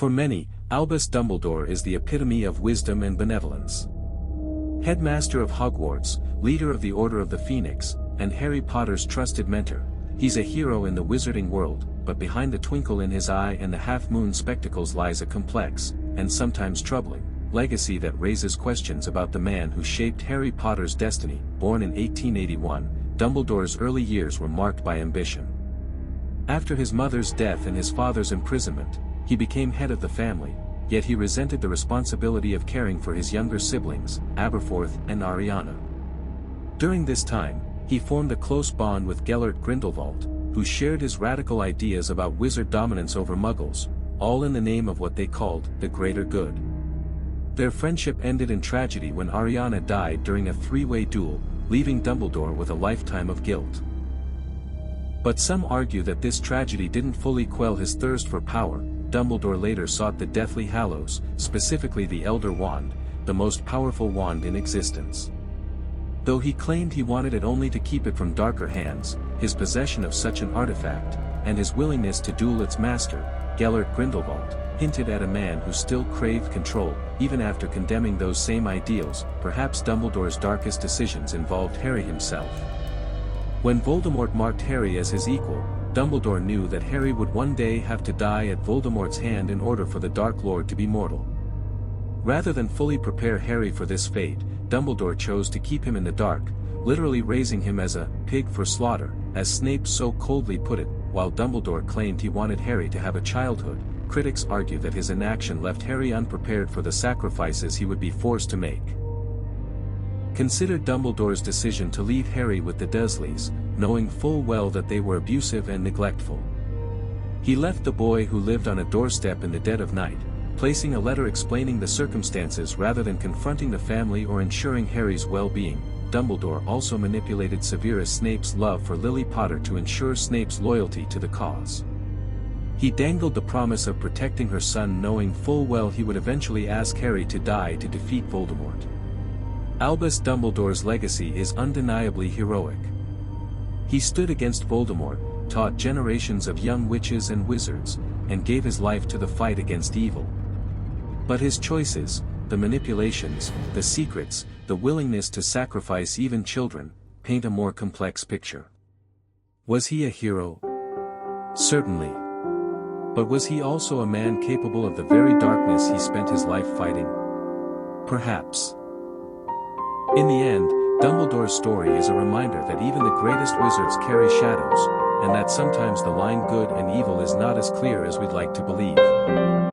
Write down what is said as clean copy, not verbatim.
For many, Albus Dumbledore is the epitome of wisdom and benevolence. Headmaster of Hogwarts, leader of the Order of the Phoenix, and Harry Potter's trusted mentor, he's a hero in the wizarding world, but behind the twinkle in his eye and the half-moon spectacles lies a complex, and sometimes troubling, legacy that raises questions about the man who shaped Harry Potter's destiny. Born in 1881, Dumbledore's early years were marked by ambition. After his mother's death and his father's imprisonment, he became head of the family, yet he resented the responsibility of caring for his younger siblings, Aberforth and Ariana. During this time, he formed a close bond with Gellert Grindelwald, who shared his radical ideas about wizard dominance over muggles, all in the name of what they called the greater good. Their friendship ended in tragedy when Ariana died during a three-way duel, leaving Dumbledore with a lifetime of guilt. But some argue that this tragedy didn't fully quell his thirst for power. Dumbledore later sought the Deathly Hallows, specifically the Elder Wand, the most powerful wand in existence. Though he claimed he wanted it only to keep it from darker hands, his possession of such an artifact, and his willingness to duel its master, Gellert Grindelwald, hinted at a man who still craved control, even after condemning those same ideals. Perhaps Dumbledore's darkest decisions involved Harry himself. When Voldemort marked Harry as his equal, Dumbledore knew that Harry would one day have to die at Voldemort's hand in order for the Dark Lord to be mortal. Rather than fully prepare Harry for this fate, Dumbledore chose to keep him in the dark, literally raising him as a pig for slaughter, as Snape so coldly put it. While Dumbledore claimed he wanted Harry to have a childhood, critics argue that his inaction left Harry unprepared for the sacrifices he would be forced to make. Consider Dumbledore's decision to leave Harry with the Dursleys, knowing full well that they were abusive and neglectful. He left the boy who lived on a doorstep in the dead of night, placing a letter explaining the circumstances rather than confronting the family or ensuring Harry's well-being. Dumbledore also manipulated Severus Snape's love for Lily Potter to ensure Snape's loyalty to the cause. He dangled the promise of protecting her son, knowing full well he would eventually ask Harry to die to defeat Voldemort. Albus Dumbledore's legacy is undeniably heroic. He stood against Voldemort, taught generations of young witches and wizards, and gave his life to the fight against evil. But his choices, the manipulations, the secrets, the willingness to sacrifice even children, paint a more complex picture. Was he a hero? Certainly. But was he also a man capable of the very darkness he spent his life fighting? Perhaps. In the end, Dumbledore's story is a reminder that even the greatest wizards carry shadows, and that sometimes the line good and evil is not as clear as we'd like to believe.